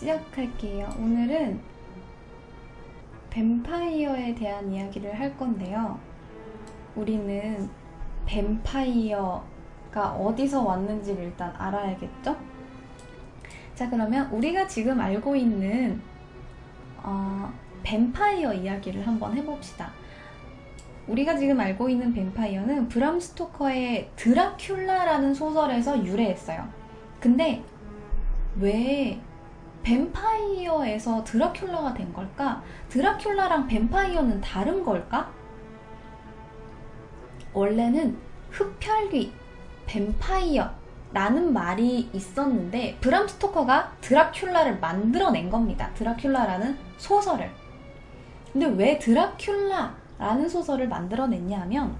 시작할게요. 오늘은 뱀파이어에 대한 이야기를 할 건데요. 우리는 뱀파이어가 어디서 왔는지를 일단 알아야겠죠? 자, 그러면 우리가 지금 알고 있는 뱀파이어 이야기를 한번 해봅시다. 우리가 지금 알고 있는 뱀파이어는 브람 스토커의 드라큘라라는 소설에서 유래했어요. 근데 왜 뱀파이어에서 드라큘라가 된 걸까? 드라큘라랑 뱀파이어는 다른 걸까? 원래는 흡혈귀, 뱀파이어라는 말이 있었는데 브람 스토커가 드라큘라를 만들어낸 겁니다. 드라큘라라는 소설을. 근데 왜 드라큘라라는 소설을 만들어냈냐 하면,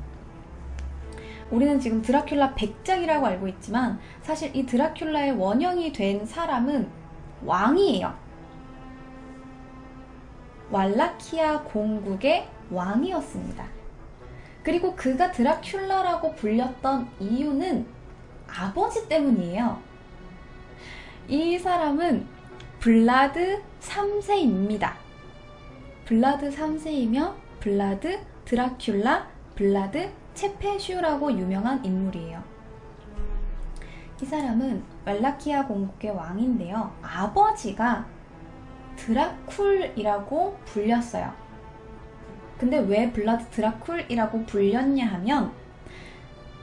우리는 지금 드라큘라 백작이라고 알고 있지만 사실 이 드라큘라의 원형이 된 사람은 왕이에요. 왈라키아 공국의 왕이었습니다. 그리고 그가 드라큘라라고 불렸던 이유는 아버지 때문이에요. 이 사람은 블라드 3세입니다. 블라드 3세이며 블라드 드라큘라, 블라드 체페슈라고 유명한 인물이에요. 이 사람은 왈라키아 공국의 왕인데요. 아버지가 드라쿨이라고 불렸어요. 근데 왜 블라드 드라쿨이라고 불렸냐 하면,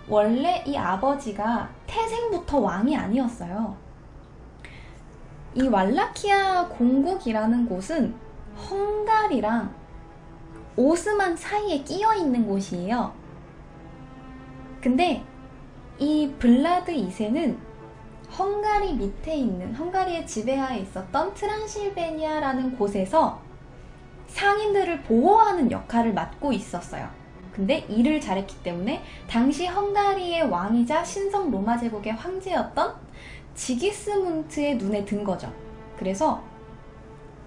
원래 이 아버지가 태생부터 왕이 아니었어요. 이 왈라키아 공국이라는 곳은 헝가리랑 오스만 사이에 끼어 있는 곳이에요. 근데 이 블라드 2세는 헝가리 밑에 있는, 헝가리의 지배하에 있었던 트란실베니아라는 곳에서 상인들을 보호하는 역할을 맡고 있었어요. 근데 일을 잘했기 때문에 당시 헝가리의 왕이자 신성 로마 제국의 황제였던 지기스문트의 눈에 든 거죠. 그래서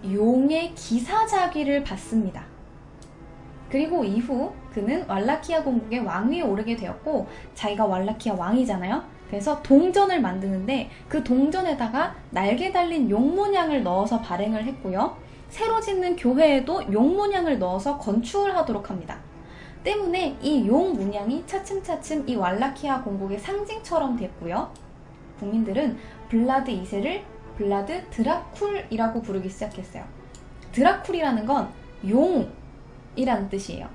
용의 기사자귀를 받습니다. 그리고 이후 그는 왈라키아 공국의 왕위에 오르게 되었고, 자기가 왈라키아 왕이잖아요. 그래서 동전을 만드는데 그 동전에다가 날개 달린 용 모양을 넣어서 발행을 했고요. 새로 짓는 교회에도 용 모양을 넣어서 건축을 하도록 합니다. 때문에 이 용 문양이 차츰차츰 이 왈라키아 공국의 상징처럼 됐고요. 국민들은 블라드 2세를 블라드 드라쿨이라고 부르기 시작했어요. 드라쿨이라는 건 용이라는 뜻이에요.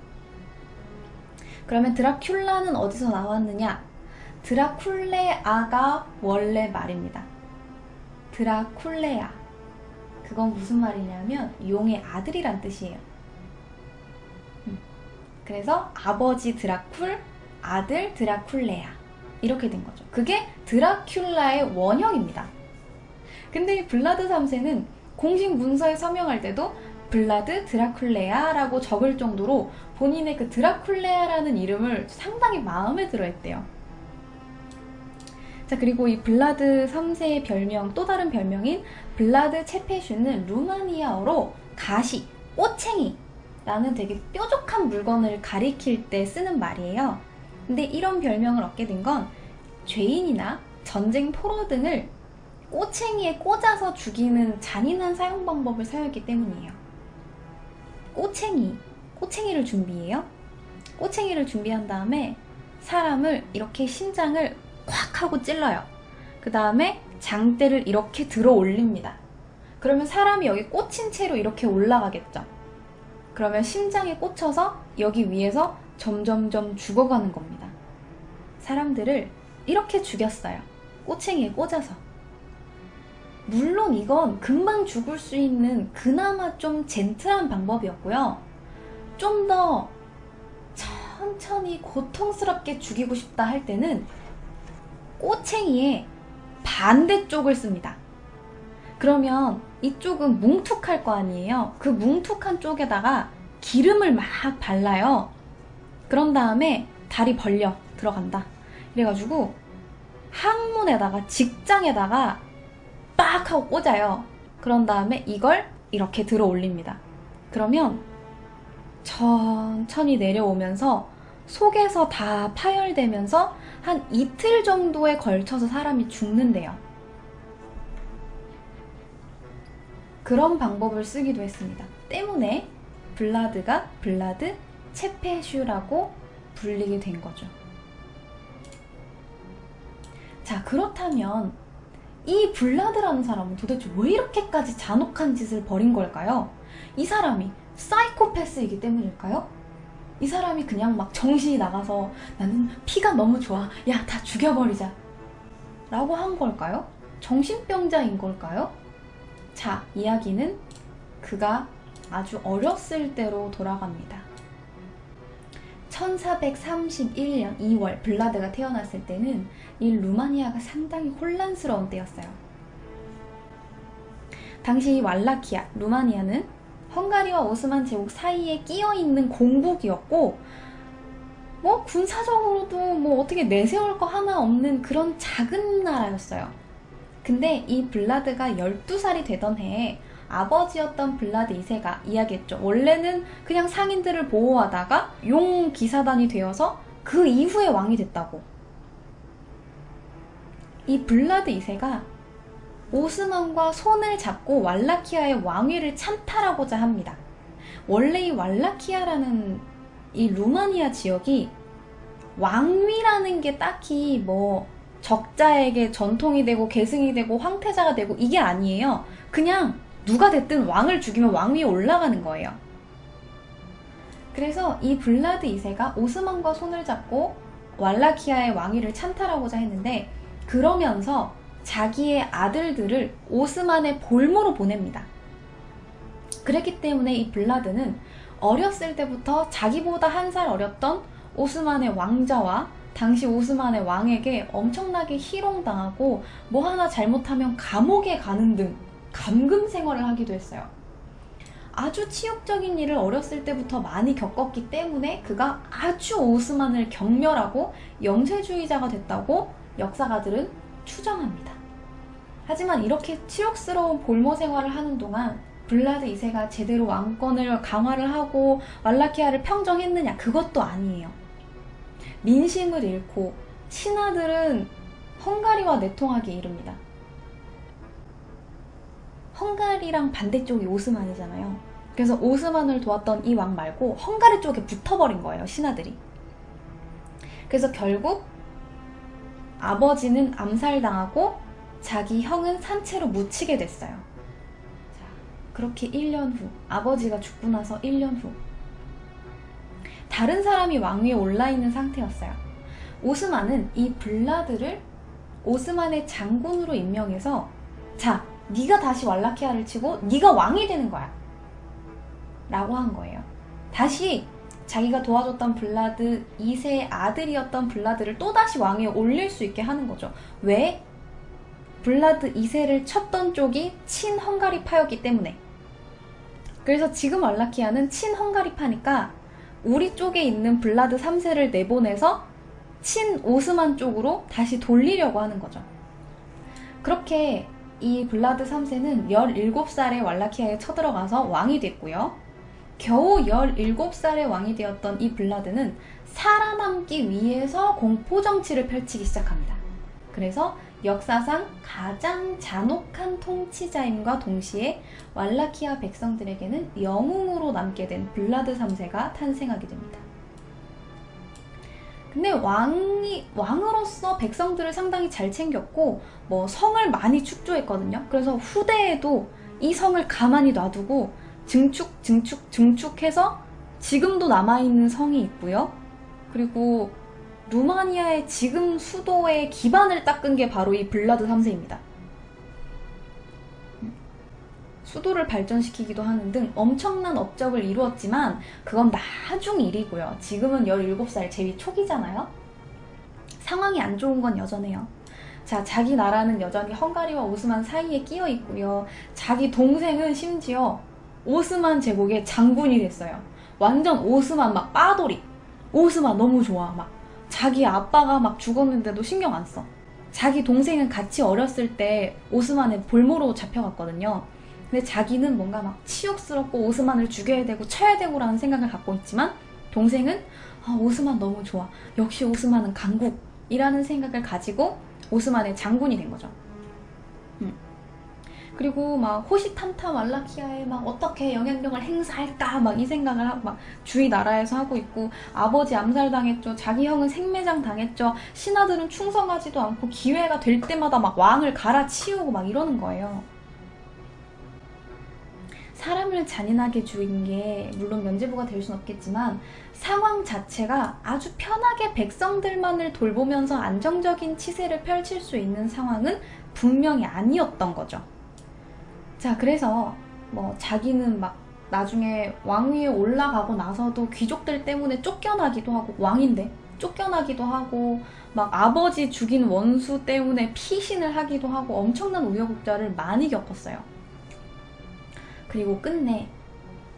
그러면 드라큘라는 어디서 나왔느냐? 드라쿨레아가 원래 말입니다. 드라쿨레아. 그건 무슨 말이냐면 용의 아들이란 뜻이에요. 그래서 아버지 드라쿨, 아들 드라쿨레아, 이렇게 된 거죠. 그게 드라큘라의 원형입니다. 근데 이 블라드 3세는 공식 문서에 서명할 때도 블라드 드라쿨레아라고 적을 정도로 본인의 그 드라쿨레아라는 이름을 상당히 마음에 들어 했대요. 자, 그리고 이 블라드 3세의 별명, 또 다른 별명인 블라드 체페슈는 루마니아어로 가시, 꼬챙이라는 되게 뾰족한 물건을 가리킬 때 쓰는 말이에요. 근데 이런 별명을 얻게 된 건 죄인이나 전쟁 포로 등을 꼬챙이에 꽂아서 죽이는 잔인한 사용 방법을 사용했기 때문이에요. 꼬챙이를 준비해요. 꼬챙이를 준비한 다음에 사람을 이렇게 심장을 콱 하고 찔러요. 그 다음에 장대를 이렇게 들어 올립니다. 그러면 사람이 여기 꽂힌 채로 이렇게 올라가겠죠. 그러면 심장에 꽂혀서 여기 위에서 점점점 죽어가는 겁니다. 사람들을 이렇게 죽였어요. 꼬챙이에 꽂아서. 물론 이건 금방 죽을 수 있는 그나마 좀 젠틀한 방법이었고요. 좀 더 천천히 고통스럽게 죽이고 싶다 할 때는 꼬챙이의 반대쪽을 씁니다. 그러면 이쪽은 뭉툭할 거 아니에요. 그 뭉툭한 쪽에다가 기름을 막 발라요. 그런 다음에 다리 벌려 들어간다. 이래가지고 항문에다가, 직장에다가 빡 하고 꽂아요. 그런 다음에 이걸 이렇게 들어 올립니다. 그러면 천천히 내려오면서 속에서 다 파열되면서 한 이틀 정도에 걸쳐서 사람이 죽는데요. 그런 방법을 쓰기도 했습니다. 때문에 블라드가 블라드 체페슈라고 불리게 된 거죠. 자, 그렇다면 이 블라드라는 사람은 도대체 왜 이렇게까지 잔혹한 짓을 벌인 걸까요? 이 사람이 사이코패스이기 때문일까요? 이 사람이 그냥 막 정신이 나가서 나는 피가 너무 좋아, 야, 다 죽여버리자 라고 한 걸까요? 정신병자인 걸까요? 자, 이야기는 그가 아주 어렸을 때로 돌아갑니다. 1431년 2월 블라드가 태어났을 때는 이 루마니아가 상당히 혼란스러운 때였어요. 당시 왈라키아, 루마니아는 헝가리와 오스만 제국 사이에 끼어있는 공국이었고 뭐 군사적으로도 뭐 어떻게 내세울 거 하나 없는 그런 작은 나라였어요. 근데 이 블라드가 12살이 되던 해에 아버지였던 블라드 2세가 이야기했죠. 원래는 그냥 상인들을 보호하다가 용 기사단이 되어서 그 이후에 왕이 됐다고. 이 블라드 2세가 오스만과 손을 잡고 왈라키아의 왕위를 찬탈하고자 합니다. 원래 이 왈라키아라는 이 루마니아 지역이 왕위라는 게 딱히 뭐 적자에게 전통이 되고 계승이 되고 황태자가 되고 이게 아니에요. 그냥 누가 됐든 왕을 죽이면 왕위에 올라가는 거예요. 그래서 이 블라드 2세가 오스만과 손을 잡고 왈라키아의 왕위를 찬탈하고자 했는데 그러면서 자기의 아들들을 오스만의 볼모로 보냅니다. 그랬기 때문에 이 블라드는 어렸을 때부터 자기보다 한 살 어렸던 오스만의 왕자와 당시 오스만의 왕에게 엄청나게 희롱당하고 뭐 하나 잘못하면 감옥에 가는 등 감금 생활을 하기도 했어요. 아주 치욕적인 일을 어렸을 때부터 많이 겪었기 때문에 그가 아주 오스만을 경멸하고 영세주의자가 됐다고 역사가들은 추정합니다. 하지만 이렇게 치욕스러운 볼모 생활을 하는 동안 블라드 2세가 제대로 왕권을 강화를 하고 왈라키아를 평정했느냐? 그것도 아니에요. 민심을 잃고 신하들은 헝가리와 내통하기 이릅니다. 헝가리랑 반대쪽이 오스만이잖아요. 그래서 오스만을 도왔던 이 왕 말고 헝가리 쪽에 붙어버린 거예요, 신하들이. 그래서 결국 아버지는 암살당하고 자기 형은 산채로 묻히게 됐어요. 자, 그렇게 1년 후, 아버지가 죽고 나서 1년 후 다른 사람이 왕위에 올라있는 상태였어요. 오스만은 이 블라드를 오스만의 장군으로 임명해서 자, 네가 다시 왈라키아를 치고 네가 왕이 되는 거야 라고 한 거예요. 다시 자기가 도와줬던 블라드 2세의 아들이었던 블라드를 또다시 왕위에 올릴 수 있게 하는 거죠. 왜? 블라드 2세를 쳤던 쪽이 친헝가리파였기 때문에. 그래서 지금 왈라키아는 친헝가리파니까 우리 쪽에 있는 블라드 3세를 내보내서 친오스만 쪽으로 다시 돌리려고 하는 거죠. 그렇게 이 블라드 3세는 17살에 왈라키아에 쳐들어가서 왕이 됐고요. 겨우 17살에 왕이 되었던 이 블라드는 살아남기 위해서 공포정치를 펼치기 시작합니다. 그래서 역사상 가장 잔혹한 통치자임과 동시에 왈라키아 백성들에게는 영웅으로 남게 된 블라드 3세가 탄생하게 됩니다. 근데 왕으로서 백성들을 상당히 잘 챙겼고 뭐 성을 많이 축조했거든요. 그래서 후대에도 이 성을 가만히 놔두고 증축해서 지금도 남아있는 성이 있고요. 그리고 루마니아의 지금 수도의 기반을 닦은 게 바로 이 블라드 3세입니다. 수도를 발전시키기도 하는 등 엄청난 업적을 이루었지만 그건 나중 일이고요. 지금은 17살 재위 초기잖아요. 상황이 안 좋은 건 여전해요. 자, 자기 나라는 여전히 헝가리와 오스만 사이에 끼어 있고요. 자기 동생은 심지어 오스만 제국의 장군이 됐어요. 완전 오스만 막 빠돌이. 오스만 너무 좋아. 막 자기 아빠가 막 죽었는데도 신경 안 써. 자기 동생은 같이 어렸을 때 오스만의 볼모로 잡혀갔거든요. 근데 자기는 뭔가 막 치욕스럽고 오스만을 죽여야 되고 쳐야 되고 라는 생각을 갖고 있지만 동생은 오스만 너무 좋아. 역시 오스만은 강국이라는 생각을 가지고 오스만의 장군이 된 거죠. 그리고 막 호시탐탐 왈라키아에 막 어떻게 영향력을 행사할까 막 이 생각을 막 주위 나라에서 하고 있고, 아버지 암살당했죠. 자기 형은 생매장 당했죠. 신하들은 충성하지도 않고 기회가 될 때마다 막 왕을 갈아치우고 막 이러는 거예요. 사람을 잔인하게 죽인 게 물론 면죄부가 될 순 없겠지만 상황 자체가 아주 편하게 백성들만을 돌보면서 안정적인 치세를 펼칠 수 있는 상황은 분명히 아니었던 거죠. 자, 그래서 뭐 자기는 막 나중에 왕위에 올라가고 나서도 귀족들 때문에 쫓겨나기도 하고, 왕인데 쫓겨나기도 하고, 막 아버지 죽인 원수 때문에 피신을 하기도 하고 엄청난 우여곡절을 많이 겪었어요. 그리고 끝내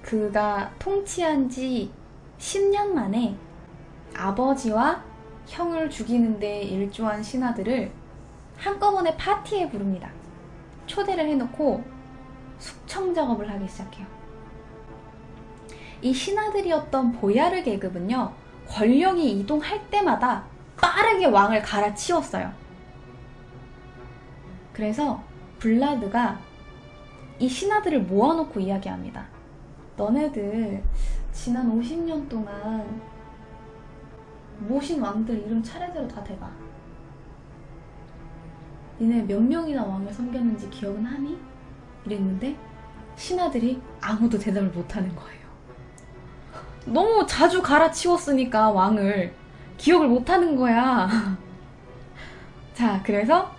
그가 통치한 지 10년 만에 아버지와 형을 죽이는 데 일조한 신하들을 한꺼번에 파티에 부릅니다. 초대를 해놓고 숙청 작업을 하기 시작해요. 이 신하들이었던 보야르 계급은요, 권력이 이동할 때마다 빠르게 왕을 갈아치웠어요. 그래서 블라드가 이 신하들을 모아놓고 이야기합니다. 너네들 지난 50년 동안 모신 왕들 이름 차례대로 다 대봐. 니네 몇 명이나 왕을 섬겼는지 기억은 하니? 이랬는데 신하들이 아무도 대답을 못하는 거예요. 너무 자주 갈아치웠으니까 왕을 기억을 못하는 거야. 자, 그래서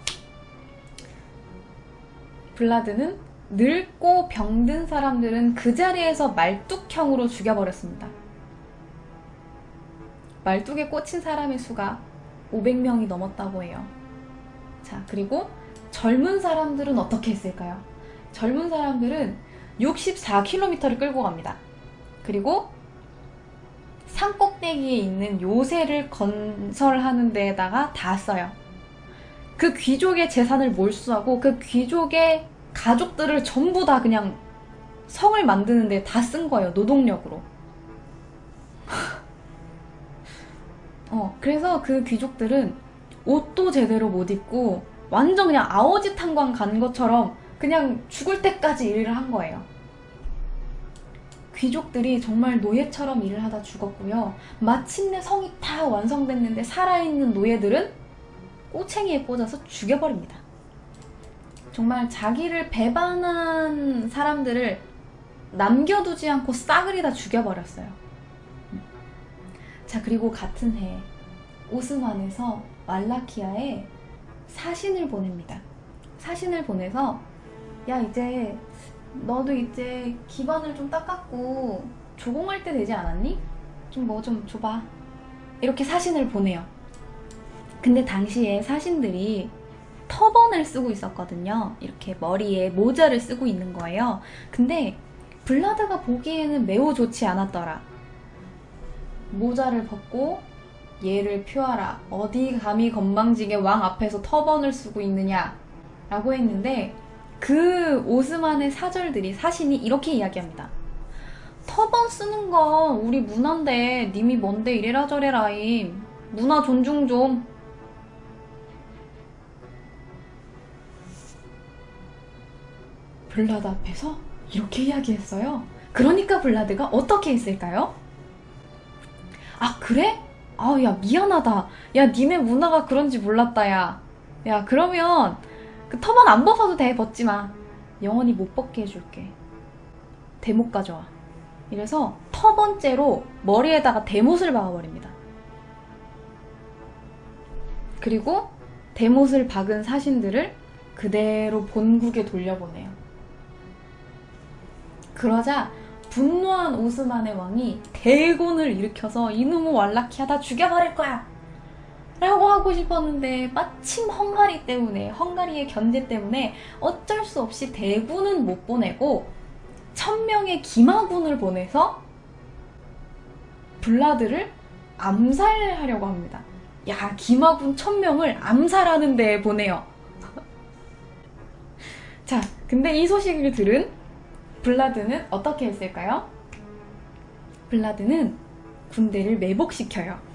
블라드는 늙고 병든 사람들은 그 자리에서 말뚝형으로 죽여버렸습니다. 말뚝에 꽂힌 사람의 수가 500명이 넘었다고 해요. 자, 그리고 젊은 사람들은 어떻게 했을까요? 젊은 사람들은 64km를 끌고 갑니다. 그리고 산 꼭대기에 있는 요새를 건설하는 데에다가 다 써요. 그 귀족의 재산을 몰수하고 그 귀족의 가족들을 전부 다 그냥 성을 만드는 데 다 쓴 거예요. 노동력으로. 그래서 그 귀족들은 옷도 제대로 못 입고 완전 그냥 아오지 탄광 간 것처럼 그냥 죽을 때까지 일을 한 거예요. 귀족들이 정말 노예처럼 일을 하다 죽었고요. 마침내 성이 다 완성됐는데 살아있는 노예들은 꼬챙이에 꽂아서 죽여버립니다. 정말 자기를 배반한 사람들을 남겨두지 않고 싸그리 다 죽여버렸어요. 자, 그리고 같은 해 오스만에서 왈라키아에 사신을 보냅니다. 사신을 보내서 야, 이제 너도 이제 기반을 좀 닦았고 조공할 때 되지 않았니? 좀 뭐 좀 줘봐. 이렇게 사신을 보내요. 근데 당시에 사신들이 터번을 쓰고 있었거든요. 이렇게 머리에 모자를 쓰고 있는 거예요. 근데 블라드가 보기에는 매우 좋지 않았더라. 모자를 벗고 예를 표하라. 어디 감히 건방지게 왕 앞에서 터번을 쓰고 있느냐 라고 했는데, 그 오스만의 사절들이, 사신이 이렇게 이야기합니다. 터번 쓰는 건 우리 문화인데 님이 뭔데 이래라 저래라임. 문화 존중 좀. 블라드 앞에서 이렇게 이야기했어요. 그러니까 블라드가 어떻게 했을까요? 아, 그래? 아, 야, 미안하다. 야, 니네 문화가 그런지 몰랐다, 야. 야, 그러면 그 터번 안 벗어도 돼. 벗지 마. 영원히 못 벗게 해줄게. 대못 가져와. 이래서 터번째로 머리에다가 대못을 박아버립니다. 그리고 대못을 박은 사신들을 그대로 본국에 돌려보내요. 그러자 분노한 오스만의 왕이 대군을 일으켜서 이놈의 왈라키아 다 죽여버릴 거야 라고 하고 싶었는데, 마침 헝가리 때문에, 헝가리의 견제 때문에 어쩔 수 없이 대군은 못 보내고 1000명의 기마군을 보내서 블라드를 암살하려고 합니다. 야, 기마군 1000명을 암살하는 데 보내요. 자, 근데 이 소식을 들은 블라드는 어떻게 했을까요? 블라드는 군대를 매복시켜요.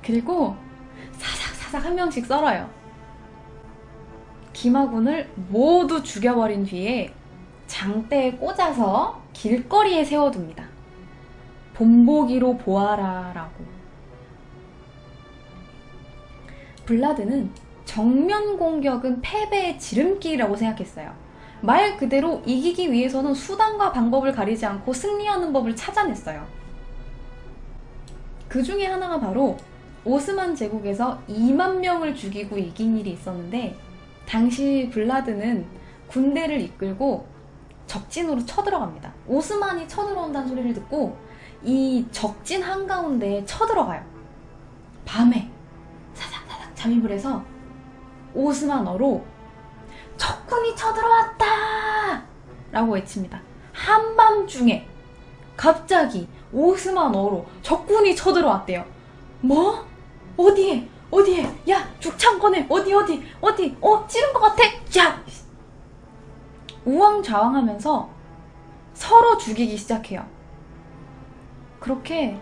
그리고 사삭사삭 한 명씩 썰어요. 김하군을 모두 죽여버린 뒤에 장대에 꽂아서 길거리에 세워둡니다. 본보기로 보아라 라고. 블라드는 정면 공격은 패배의 지름길이라고 생각했어요. 말 그대로 이기기 위해서는 수단과 방법을 가리지 않고 승리하는 법을 찾아냈어요. 그 중에 하나가 바로 오스만 제국에서 2만 명을 죽이고 이긴 일이 있었는데, 당시 블라드는 군대를 이끌고 적진으로 쳐들어갑니다. 오스만이 쳐들어온다는 소리를 듣고 이 적진 한가운데에 쳐들어가요. 밤에 사삭사삭 잠입을 해서 오스만어로 적군이 쳐들어왔다! 라고 외칩니다. 한밤중에 갑자기 오스만어로 적군이 쳐들어왔대요. 뭐? 어디에? 어디에? 야, 죽창 꺼내! 어디? 찌른 것 같아! 야! 우왕좌왕하면서 서로 죽이기 시작해요. 그렇게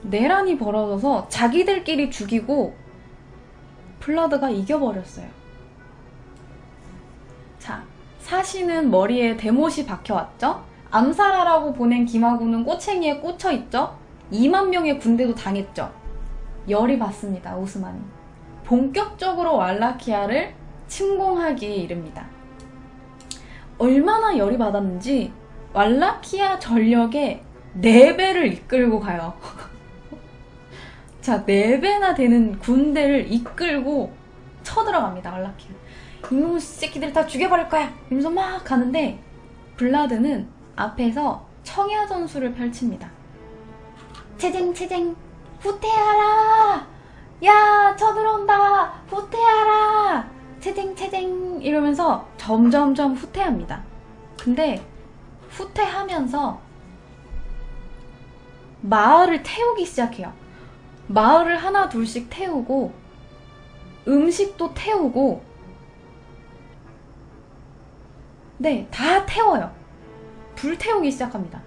내란이 벌어져서 자기들끼리 죽이고 블라드가 이겨버렸어요. 자, 사신은 머리에 대못이 박혀왔죠? 암살하라고 보낸 김하군은 꼬챙이에 꽂혀있죠? 2만 명의 군대도 당했죠? 열이 받습니다, 오스만이. 본격적으로 왈라키아를 침공하기에 이릅니다. 얼마나 열이 받았는지 왈라키아 전력의 4배를 이끌고 가요. 자, 4배나 되는 군대를 이끌고 쳐들어갑니다, 왈라키아. 이놈 새끼들 다 죽여버릴 거야! 이러면서 막 가는데 블라드는 앞에서 청야전술을 펼칩니다. 체쟁 후퇴하라! 야, 쳐들어온다! 후퇴하라! 체쟁 이러면서 점점점 후퇴합니다. 근데 후퇴하면서 마을을 태우기 시작해요. 마을을 하나 둘씩 태우고 음식도 태우고, 네, 다 태워요. 불 태우기 시작합니다.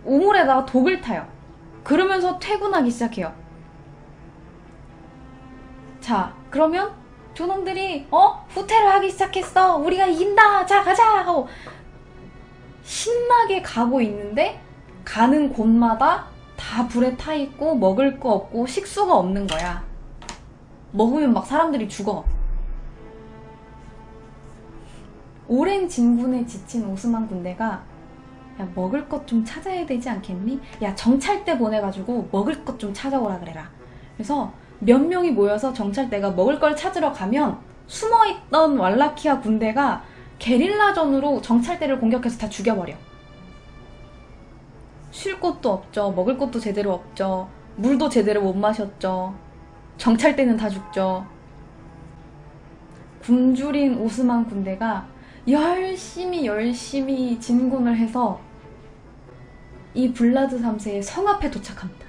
우물에다가 독을 타요. 그러면서 퇴근하기 시작해요. 자, 그러면 저놈들이 후퇴를 하기 시작했어. 우리가 이긴다. 자, 가자 하고 신나게 가고 있는데 가는 곳마다 다 불에 타 있고 먹을 거 없고 식수가 없는 거야. 먹으면 막 사람들이 죽어. 오랜 진군에 지친 오스만 군대가 야, 먹을 것 좀 찾아야 되지 않겠니? 야, 정찰대 보내가지고 먹을 것 좀 찾아오라 그래라. 그래서 몇 명이 모여서 정찰대가 먹을 걸 찾으러 가면 숨어있던 왈라키아 군대가 게릴라전으로 정찰대를 공격해서 다 죽여버려. 쉴 곳도 없죠. 먹을 것도 제대로 없죠. 물도 제대로 못 마셨죠. 정찰대는 다 죽죠. 굶주린 오스만 군대가 열심히 진군을 해서 이 블라드 3세의 성 앞에 도착합니다.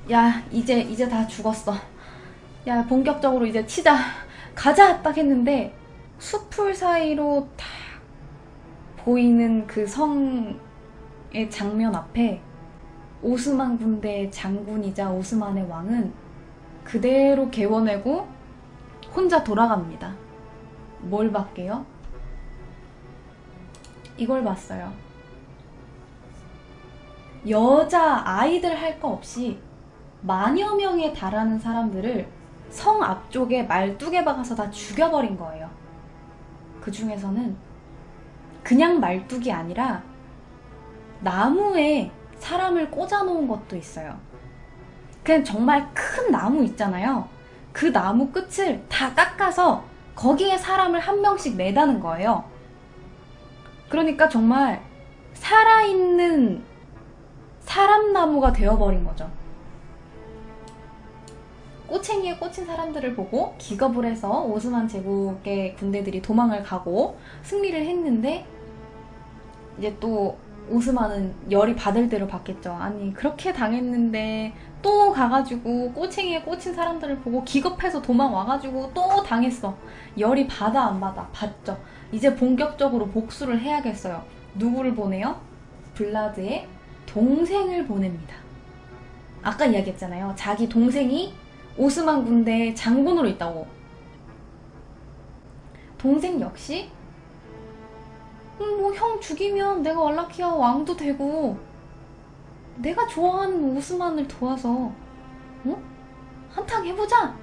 야, 이제 다 죽었어. 야, 본격적으로 이제 치자. 가자! 딱 했는데 숲풀 사이로 딱 보이는 그 성의 장면 앞에 오스만 군대의 장군이자 오스만의 왕은 그대로 개워내고 혼자 돌아갑니다. 뭘 봤게요? 이걸 봤어요. 여자, 아이들 할 거 없이 만여 명에 달하는 사람들을 성 앞쪽에 말뚝에 박아서 다 죽여버린 거예요. 그 중에서는 그냥 말뚝이 아니라 나무에 사람을 꽂아놓은 것도 있어요. 그냥 정말 큰 나무 있잖아요. 그 나무 끝을 다 깎아서 거기에 사람을 한 명씩 매다는 거예요. 그러니까 정말 살아있는 사람나무가 되어버린 거죠. 꼬챙이에 꽂힌 사람들을 보고 기겁을 해서 오스만 제국의 군대들이 도망을 가고 승리를 했는데, 이제 또 오스만은 열이 받을 대로 받겠죠. 아니, 그렇게 당했는데 또 가가지고 꼬챙이에 꽂힌 사람들을 보고 기겁해서 도망 와가지고 또 당했어. 열이 받아 안 받아? 받죠. 이제 본격적으로 복수를 해야겠어요. 누구를 보내요? 블라드의 동생을 보냅니다. 아까 이야기했잖아요. 자기 동생이 오스만 군대의 장군으로 있다고. 동생 역시 뭐 형 죽이면 내가 왈라키아 왕도 되고 내가 좋아하는 오스만을 도와서 한탕 해보자!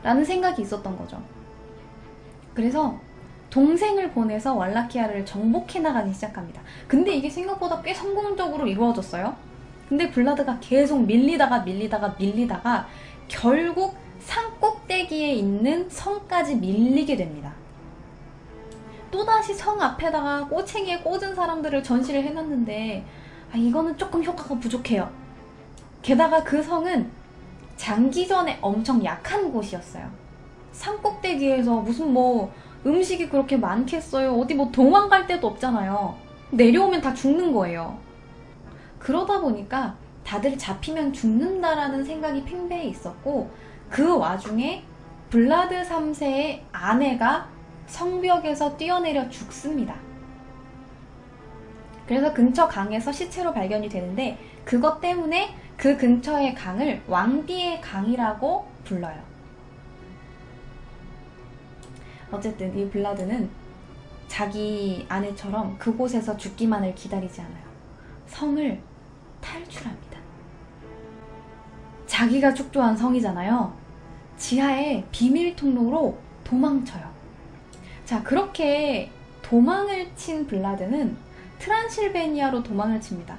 라는 생각이 있었던 거죠. 그래서 동생을 보내서 왈라키아를 정복해 나가기 시작합니다. 근데 이게 생각보다 꽤 성공적으로 이루어졌어요. 근데 블라드가 계속 밀리다가 결국 산 꼭대기에 있는 성까지 밀리게 됩니다. 또다시 성 앞에다가 꼬챙이에 꽂은 사람들을 전시를 해놨는데 이거는 조금 효과가 부족해요. 게다가 그 성은 장기전에 엄청 약한 곳이었어요. 산 꼭대기에서 무슨 뭐 음식이 그렇게 많겠어요. 어디 뭐 도망갈 데도 없잖아요. 내려오면 다 죽는 거예요. 그러다 보니까 다들 잡히면 죽는다라는 생각이 팽배해 있었고, 그 와중에 블라드 3세의 아내가 성벽에서 뛰어내려 죽습니다. 그래서 근처 강에서 시체로 발견이 되는데, 그것 때문에 그 근처의 강을 왕비의 강이라고 불러요. 어쨌든 이 블라드는 자기 아내처럼 그곳에서 죽기만을 기다리지 않아요. 성을 탈출합니다. 자기가 축조한 성이잖아요. 지하에 비밀 통로로 도망쳐요. 자, 그렇게 도망을 친 블라드는 트란실베니아로 도망을 칩니다.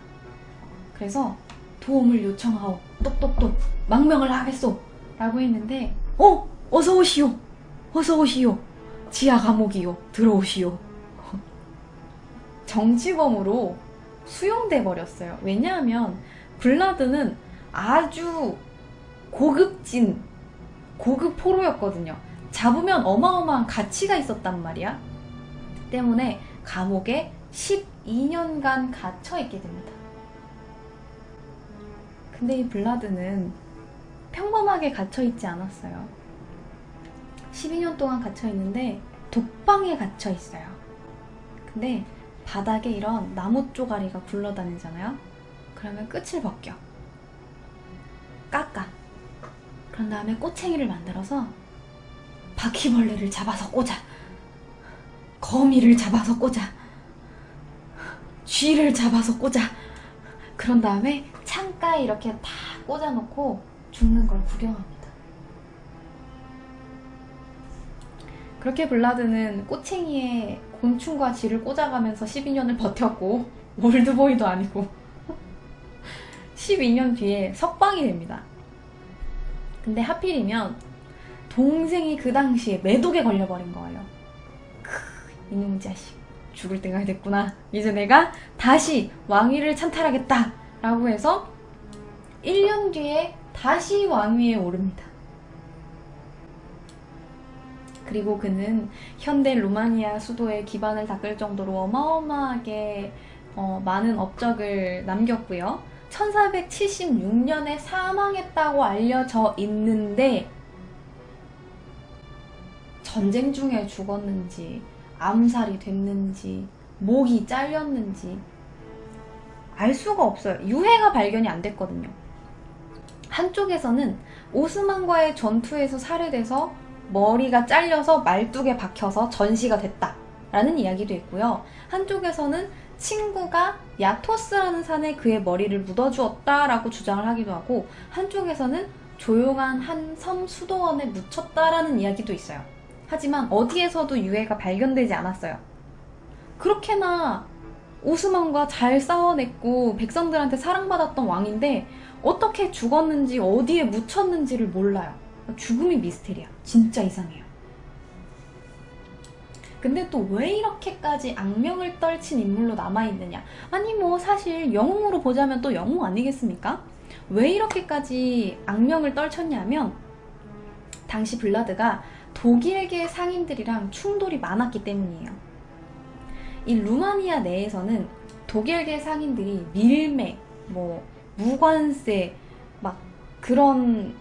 그래서 도움을 요청하오. 똑똑똑 망명을 하겠소 라고 했는데, 어서 오시오. 어서 오시오. 지하 감옥이요. 들어오시오. 정치범으로 수용돼 버렸어요. 왜냐하면 블라드는 아주 고급진 고급 포로였거든요. 잡으면 어마어마한 가치가 있었단 말이야. 때문에 감옥에 12년간 갇혀 있게 됩니다. 근데 이 블라드는 평범하게 갇혀 있지 않았어요. 12년 동안 갇혀 있는데 독방에 갇혀 있어요. 근데 바닥에 이런 나무 쪼가리가 굴러다니잖아요. 그러면 끝을 벗겨. 깎아. 그런 다음에 꼬챙이를 만들어서 바퀴벌레를 잡아서 꽂아. 거미를 잡아서 꽂아. 쥐를 잡아서 꽂아. 그런 다음에 창가에 이렇게 다 꽂아놓고 죽는 걸 구경합니다. 그렇게 블라드는 꼬챙이에 곤충과 쥐를 꽂아가면서 12년을 버텼고, 올드보이도 아니고 12년 뒤에 석방이 됩니다. 근데 하필이면 동생이 그 당시에 매독에 걸려버린 거예요. 이놈 자식, 죽을 때가 됐구나. 이제 내가 다시 왕위를 찬탈하겠다 라고 해서 1년 뒤에 다시 왕위에 오릅니다. 그리고 그는 현대 루마니아 수도의 기반을 닦을 정도로 어마어마하게 많은 업적을 남겼고요. 1476년에 사망했다고 알려져 있는데, 전쟁 중에 죽었는지 암살이 됐는지 목이 잘렸는지 알 수가 없어요. 유해가 발견이 안 됐거든요. 한쪽에서는 오스만과의 전투에서 살해돼서 머리가 잘려서 말뚝에 박혀서 전시가 됐다라는 이야기도 있고요. 한쪽에서는 친구가 야토스라는 산에 그의 머리를 묻어주었다라고 주장을 하기도 하고, 한쪽에서는 조용한 한 섬 수도원에 묻혔다라는 이야기도 있어요. 하지만 어디에서도 유해가 발견되지 않았어요. 그렇게나 오스만과 잘 싸워냈고 백성들한테 사랑받았던 왕인데 어떻게 죽었는지 어디에 묻혔는지를 몰라요. 죽음이 미스테리야. 진짜 이상해요. 근데 또 왜 이렇게까지 악명을 떨친 인물로 남아있느냐? 아니 뭐 사실 영웅으로 보자면 또 영웅 아니겠습니까? 왜 이렇게까지 악명을 떨쳤냐면, 당시 블라드가 독일계 상인들이랑 충돌이 많았기 때문이에요. 이 루마니아 내에서는 독일계 상인들이 밀매, 무관세, 막 그런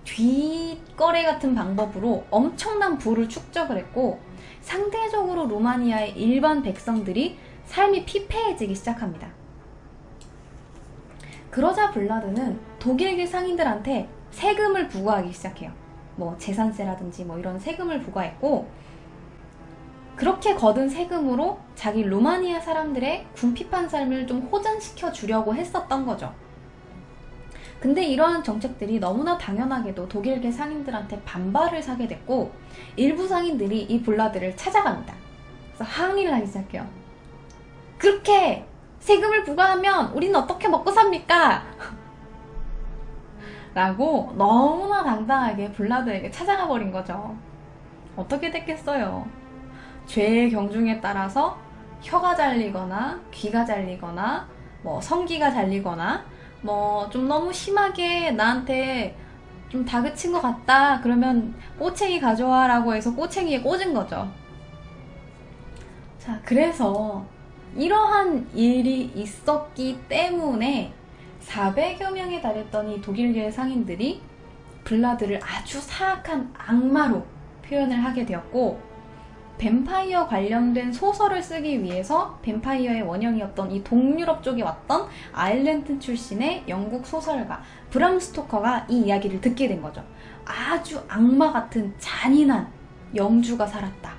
뒷거래 같은 방법으로 엄청난 부를 축적을 했고, 상대적으로 루마니아의 일반 백성들이 삶이 피폐해지기 시작합니다. 그러자 블라드는 독일계 상인들한테 세금을 부과하기 시작해요. 재산세라든지 이런 세금을 부과했고, 그렇게 거둔 세금으로 자기 루마니아 사람들의 궁핍한 삶을 좀 호전시켜 주려고 했었던 거죠. 근데 이러한 정책들이 너무나 당연하게도 독일계 상인들한테 반발을 사게 됐고, 일부 상인들이 이 블라드를 찾아갑니다. 그래서 항의를 하기 시작해요. 그렇게 세금을 부과하면 우리는 어떻게 먹고 삽니까? 라고 너무나 당당하게 블라드에게 찾아가 버린 거죠. 어떻게 됐겠어요? 죄의 경중에 따라서 혀가 잘리거나 귀가 잘리거나 뭐 성기가 잘리거나 뭐 좀 너무 심하게 나한테 좀 다그친 것 같다 그러면 꼬챙이 가져와 라고 해서 꼬챙이에 꽂은 거죠. 자, 그래서 이러한 일이 있었기 때문에 400여 명에 달했던 이 독일계 상인들이 블라드를 아주 사악한 악마로 표현을 하게 되었고, 뱀파이어 관련된 소설을 쓰기 위해서 뱀파이어의 원형이었던 이 동유럽 쪽에 왔던 아일랜드 출신의 영국 소설가 브람 스토커가 이 이야기를 듣게 된 거죠. 아주 악마 같은 잔인한 영주가 살았다.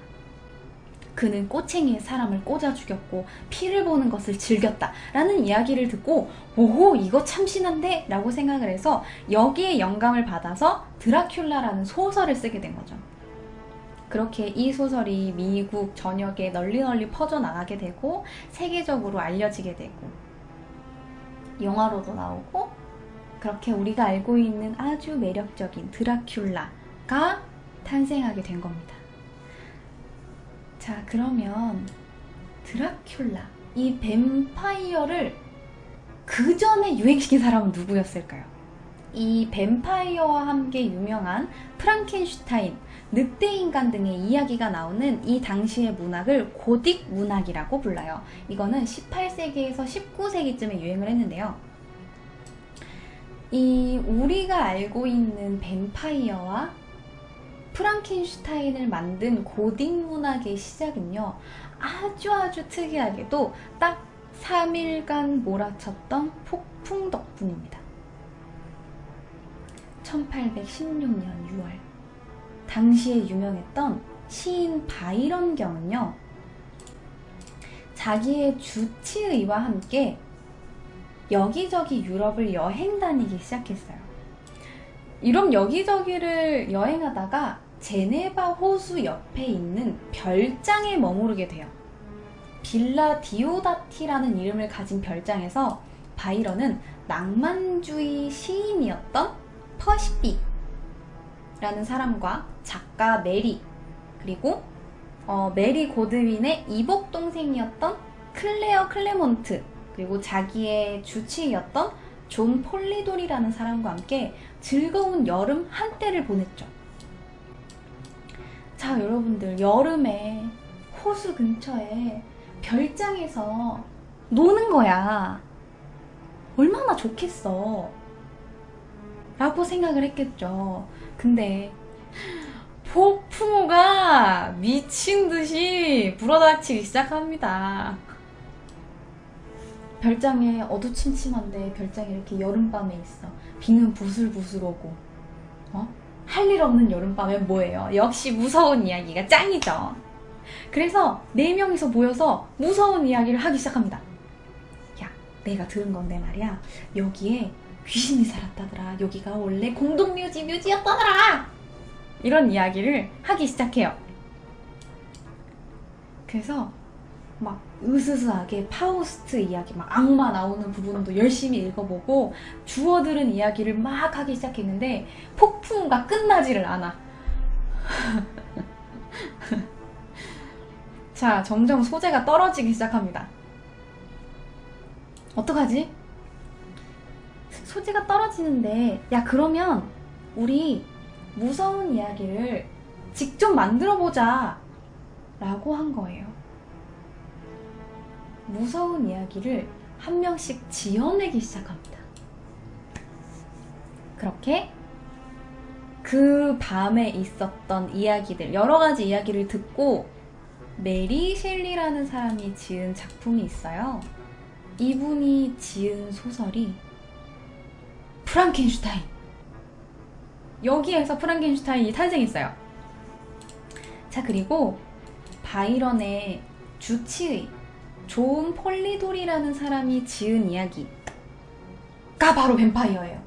그는 꼬챙이에 사람을 꽂아 죽였고 피를 보는 것을 즐겼다 라는 이야기를 듣고, 오호, 이거 참신한데? 라고 생각을 해서 여기에 영감을 받아서 드라큘라라는 소설을 쓰게 된 거죠. 그렇게 이 소설이 미국 전역에 널리 퍼져나가게 되고 세계적으로 알려지게 되고 영화로도 나오고, 그렇게 우리가 알고 있는 아주 매력적인 드라큘라가 탄생하게 된 겁니다. 자, 그러면 드라큘라, 이 뱀파이어를 그 전에 유행시킨 사람은 누구였을까요? 이 뱀파이어와 함께 유명한 프랑켄슈타인, 늑대인간 등의 이야기가 나오는 이 당시의 문학을 고딕 문학이라고 불러요. 이거는 18세기에서 19세기쯤에 유행을 했는데요. 이 우리가 알고 있는 뱀파이어와 프랑켄슈타인을 만든 고딕 문학의 시작은요, 아주 특이하게도 딱 3일간 몰아쳤던 폭풍 덕분입니다. 1816년 6월, 당시에 유명했던 시인 바이런 경은요, 자기의 주치의와 함께 여기저기 유럽을 여행 다니기 시작했어요. 유럽 여기저기를 여행하다가 제네바 호수 옆에 있는 별장에 머무르게 돼요. 빌라 디오다티라는 이름을 가진 별장에서 바이런은 낭만주의 시인이었던 퍼시픽 라는 사람과 작가 메리, 그리고 메리 고드윈의 이복 동생이었던 클레어 클레몬트, 그리고 자기의 주치의였던 존 폴리돌이라는 사람과 함께 즐거운 여름 한때를 보냈죠. 자, 여러분들, 여름에 호수 근처에 별장에서 노는 거야. 얼마나 좋겠어 라고 생각을 했겠죠. 근데 폭풍우가 미친듯이 불어닥치기 시작합니다. 별장에 어두침침한데 별장에 이렇게 여름밤에 있어. 비는 부슬부슬 오고. 할 일 없는 여름밤엔 뭐예요? 역시 무서운 이야기가 짱이죠. 그래서 4명이서 모여서 무서운 이야기를 하기 시작합니다. 야, 내가 들은 건데 말이야, 여기에 귀신이 살았다더라. 여기가 원래 공동묘지였다더라. 이런 이야기를 하기 시작해요. 그래서 막 으스스하게 파우스트 이야기, 막 악마 나오는 부분도 열심히 읽어보고 주워들은 이야기를 막 하기 시작했는데 폭풍우가 끝나지를 않아. 자, 점점 소재가 떨어지기 시작합니다. 어떡하지? 소재가 떨어지는데, 야, 그러면 우리 무서운 이야기를 직접 만들어보자 라고 한 거예요. 무서운 이야기를 한 명씩 지어내기 시작합니다. 그렇게 그 밤에 있었던 이야기들, 여러 가지 이야기를 듣고 메리 셸리라는 사람이 지은 작품이 있어요. 이분이 지은 소설이 프랑켄슈타인. 여기에서 프랑켄슈타인이 탄생했어요. 자, 그리고 바이런의 주치의 존 폴리돌이라는 사람이 지은 이야기가 바로 뱀파이어예요.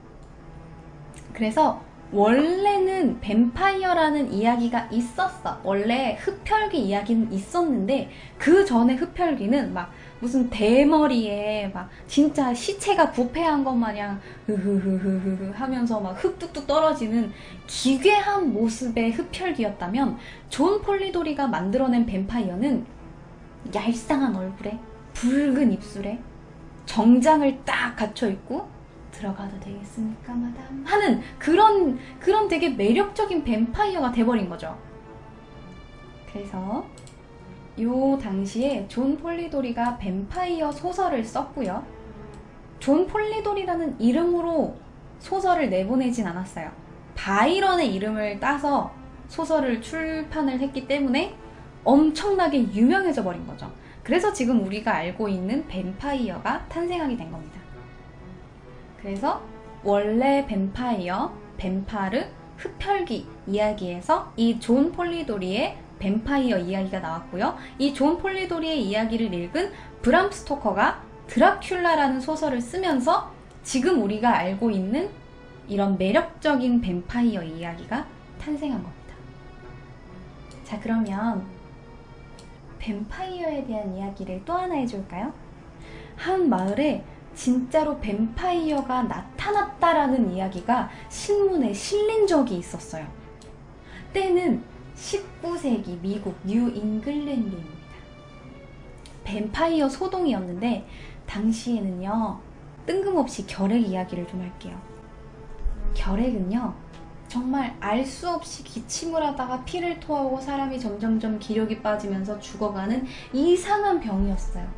그래서 원래는 뱀파이어라는 이야기가 있었어. 원래 흡혈귀 이야기는 있었는데 그 전에 흡혈귀는 막 무슨 대머리에 막 진짜 시체가 부패한 것 마냥 흐흐흐흐흐 하면서 막 흙 뚝뚝 떨어지는 기괴한 모습의 흡혈귀였다면 존 폴리도리가 만들어낸 뱀파이어는 얄쌍한 얼굴에 붉은 입술에 정장을 딱 갖춰있고 들어가도 되겠습니까 마담 하는 그런 되게 매력적인 뱀파이어가 돼버린 거죠. 그래서 요 당시에 존 폴리도리가 뱀파이어 소설을 썼고요. 존 폴리도리라는 이름으로 소설을 내보내진 않았어요. 바이런의 이름을 따서 소설을 출판을 했기 때문에 엄청나게 유명해져 버린 거죠. 그래서 지금 우리가 알고 있는 뱀파이어가 탄생하게 된 겁니다. 그래서 원래 뱀파이어, 뱀파르, 흡혈귀 이야기에서 이 존 폴리도리의 뱀파이어 이야기가 나왔고요. 이 존 폴리도리의 이야기를 읽은 브람 스토커가 드라큘라라는 소설을 쓰면서 지금 우리가 알고 있는 이런 매력적인 뱀파이어 이야기가 탄생한 겁니다. 자, 그러면 뱀파이어에 대한 이야기를 또 하나 해줄까요? 한 마을에 진짜로 뱀파이어가 나타났다라는 이야기가 신문에 실린 적이 있었어요. 때는 19세기 미국 뉴 잉글랜드입니다. 뱀파이어 소동이었는데 당시에는요, 뜬금없이 결핵 이야기를 좀 할게요. 결핵은요, 정말 알 수 없이 기침을 하다가 피를 토하고 사람이 점점점 기력이 빠지면서 죽어가는 이상한 병이었어요.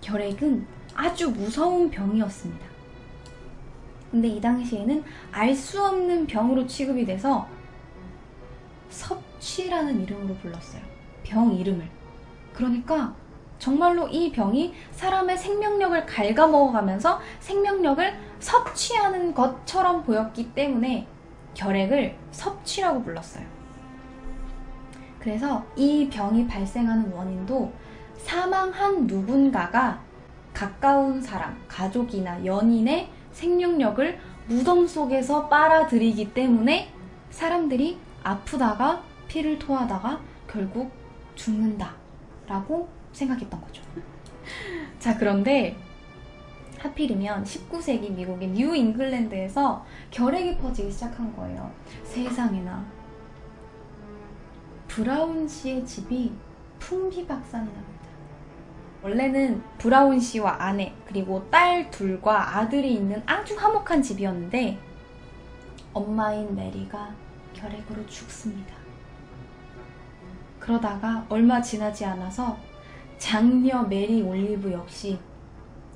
결핵은 아주 무서운 병이었습니다. 근데 이 당시에는 알 수 없는 병으로 취급이 돼서 섭취라는 이름으로 불렀어요. 병 이름을. 그러니까 정말로 이 병이 사람의 생명력을 갉아먹어가면서 생명력을 섭취하는 것처럼 보였기 때문에 결핵을 섭취라고 불렀어요. 그래서 이 병이 발생하는 원인도 사망한 누군가가 가까운 사람, 가족이나 연인의 생명력을 무덤 속에서 빨아들이기 때문에 사람들이 아프다가 피를 토하다가 결국 죽는다 라고 생각했던 거죠. 자, 그런데 하필이면 19세기 미국의 뉴 잉글랜드에서 결핵이 퍼지기 시작한 거예요. 세상에나. 브라운 씨의 집이 풍비박산이 납니다. 원래는 브라운 씨와 아내 그리고 딸 둘과 아들이 있는 아주 화목한 집이었는데 엄마인 메리가 결핵으로 죽습니다. 그러다가 얼마 지나지 않아서 장녀 메리 올리브 역시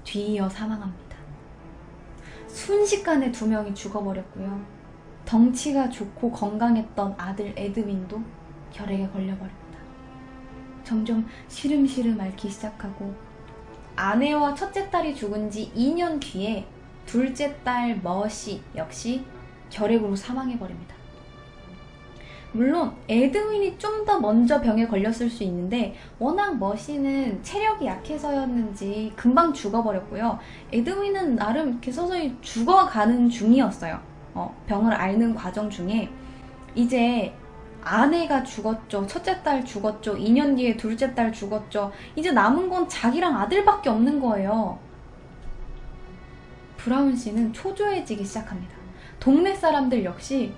뒤이어 사망합니다. 순식간에 두 명이 죽어버렸고요. 덩치가 좋고 건강했던 아들 에드윈도 결핵에 걸려버립니다. 점점 시름시름 앓기 시작하고 아내와 첫째 딸이 죽은 지 2년 뒤에 둘째 딸 머시 역시 결핵으로 사망해버립니다. 물론 에드윈이 좀 더 먼저 병에 걸렸을 수 있는데 워낙 머시는 체력이 약해서였는지 금방 죽어버렸고요. 에드윈은 나름 이렇게 서서히 죽어가는 중이었어요. 병을 앓는 과정 중에 이제 아내가 죽었죠. 첫째 딸 죽었죠. 2년 뒤에 둘째 딸 죽었죠. 이제 남은 건 자기랑 아들밖에 없는 거예요. 브라운 씨는 초조해지기 시작합니다. 동네 사람들 역시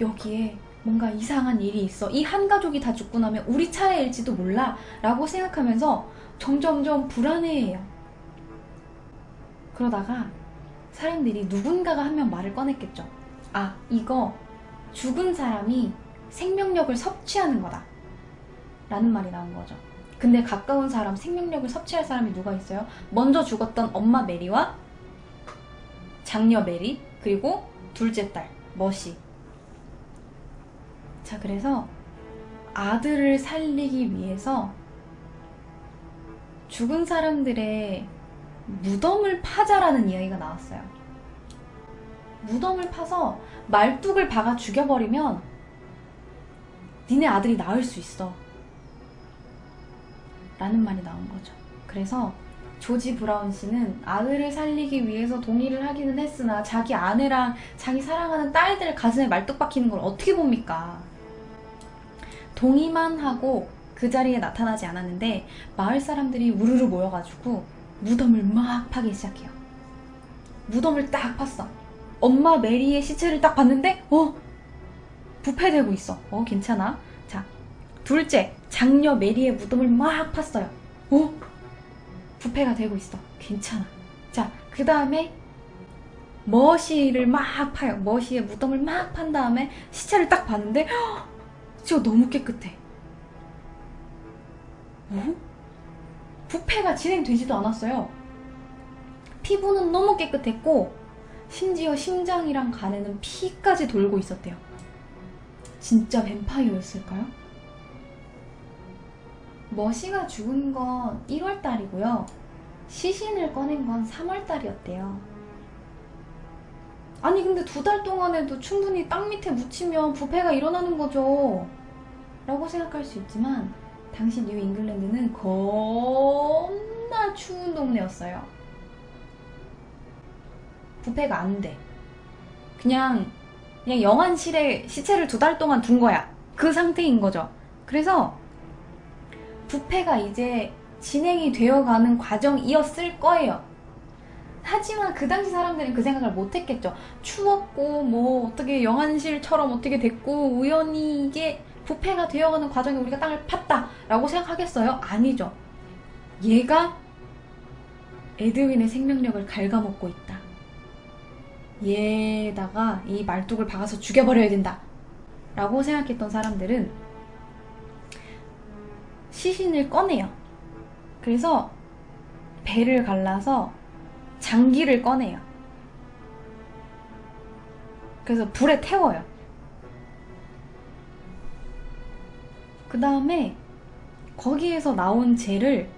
여기에 뭔가 이상한 일이 있어. 이 한 가족이 다 죽고 나면 우리 차례일지도 몰라 라고 생각하면서 점점점 불안해해요. 그러다가 사람들이 누군가가 한 명 말을 꺼냈겠죠. 이거 죽은 사람이 생명력을 섭취하는 거다 라는 말이 나온 거죠. 근데 가까운 사람, 생명력을 섭취할 사람이 누가 있어요? 먼저 죽었던 엄마 메리와 장녀 메리, 그리고 둘째 딸 머시. 자, 그래서 아들을 살리기 위해서 죽은 사람들의 무덤을 파자라는 이야기가 나왔어요. 무덤을 파서 말뚝을 박아 죽여버리면 니네 아들이 낳을 수 있어 라는 말이 나온 거죠. 그래서 조지 브라운 씨는 아들을 살리기 위해서 동의를 하기는 했으나 자기 아내랑 자기 사랑하는 딸들 가슴에 말뚝 박히는 걸 어떻게 봅니까? 동의만 하고 그 자리에 나타나지 않았는데 마을 사람들이 우르르 모여가지고 무덤을 막 파기 시작해요. 무덤을 딱 팠어. 엄마 메리의 시체를 딱 봤는데 부패되고 있어. 괜찮아. 자, 둘째, 장녀 메리의 무덤을 막 팠어요. 부패가 되고 있어. 괜찮아. 자, 그 다음에 머시를 막 파요. 머시의 무덤을 막 판 다음에 시체를 딱 봤는데 진짜 너무 깨끗해. 부패가 진행되지도 않았어요. 피부는 너무 깨끗했고 심지어 심장이랑 간에는 피까지 돌고 있었대요. 진짜 뱀파이어였을까요? 머시가 죽은 건 1월달이고요. 시신을 꺼낸 건 3월달이었대요. 아니 근데 2달 동안에도 충분히 땅 밑에 묻히면 부패가 일어나는 거죠 라고 생각할 수 있지만 당시 뉴 잉글랜드는 겁나 추운 동네였어요. 부패가 안 돼. 그냥 영안실에 시체를 2달 동안 둔 거야. 그 상태인 거죠. 그래서 부패가 이제 진행이 되어가는 과정이었을 거예요. 하지만 그 당시 사람들은 그 생각을 못했겠죠. 추웠고 뭐 어떻게 영안실처럼 어떻게 됐고 우연히 이게 부패가 되어가는 과정에 우리가 땅을 팠다 라고 생각하겠어요? 아니죠. 얘가 에드윈의 생명력을 갉아먹고 있다. 얘에다가 이 말뚝을 박아서 죽여버려야 된다 라고 생각했던 사람들은 시신을 꺼내요. 그래서 배를 갈라서 장기를 꺼내요. 그래서 불에 태워요. 그 다음에 거기에서 나온 젤을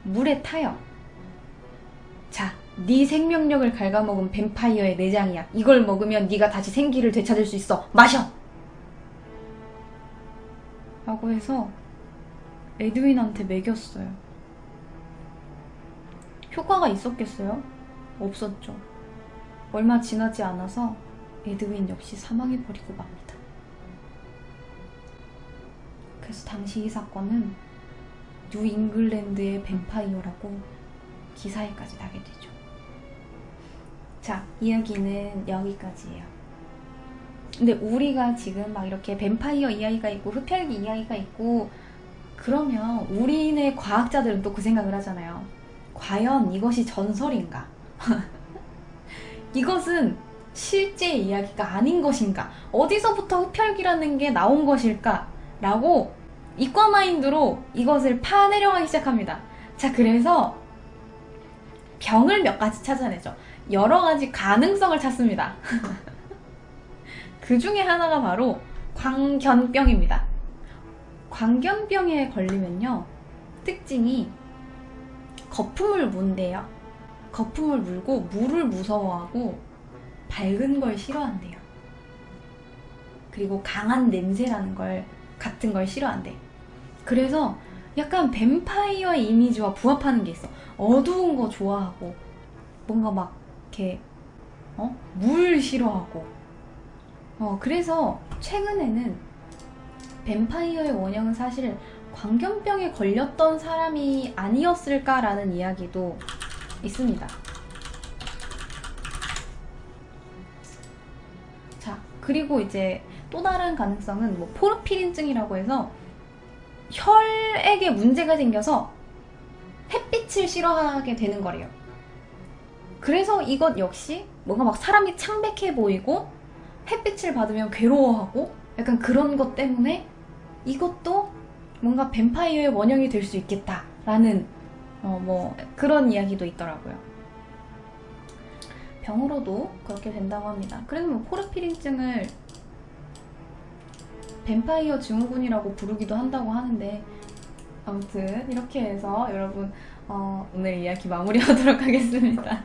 물에 타요. 자, 네 생명력을 갉아먹은 뱀파이어의 내장이야. 이걸 먹으면 네가 다시 생기를 되찾을 수 있어. 마셔! 라고 해서 에드윈한테 먹였어요. 효과가 있었겠어요? 없었죠. 얼마 지나지 않아서 에드윈 역시 사망해버리고 맙니다. 그래서 당시 이 사건은 뉴 잉글랜드의 뱀파이어라고 기사에까지 나게 되죠. 자, 이야기는 여기까지예요. 근데 우리가 지금 막 이렇게 뱀파이어 이야기가 있고 흡혈귀 이야기가 있고 그러면 우리네 과학자들은 또 그 생각을 하잖아요. 과연 이것이 전설인가? 이것은 실제 이야기가 아닌 것인가? 어디서부터 흡혈귀라는 게 나온 것일까? 라고 이과마인드로 이것을 파내려가기 시작합니다. 자, 그래서 병을 몇 가지 찾아내죠. 여러 가지 가능성을 찾습니다. 그 중에 하나가 바로 광견병입니다. 광견병에 걸리면요, 특징이 거품을 문대요. 거품을 물고 물을 무서워하고 밝은 걸 싫어한대요. 그리고 강한 냄새라는 걸 같은 걸 싫어한대. 그래서 약간 뱀파이어의 이미지와 부합하는 게 있어. 어두운 거 좋아하고 뭔가 막 이렇게 물 싫어하고 그래서 최근에는 뱀파이어의 원형은 사실 광견병에 걸렸던 사람이 아니었을까라는 이야기도 있습니다. 자, 그리고 이제 또 다른 가능성은 뭐 포르피린증이라고 해서 혈액에 문제가 생겨서 햇빛을 싫어하게 되는 거래요. 그래서 이것 역시 뭔가 막 사람이 창백해 보이고 햇빛을 받으면 괴로워하고 약간 그런 것 때문에 이것도 뭔가 뱀파이어의 원형이 될 수 있겠다라는 뭐 그런 이야기도 있더라고요. 병으로도 그렇게 된다고 합니다. 그래서 뭐 포르피린증을 뱀파이어 증후군이라고 부르기도 한다고 하는데 아무튼 이렇게 해서 여러분 오늘 이야기 마무리하도록 하겠습니다.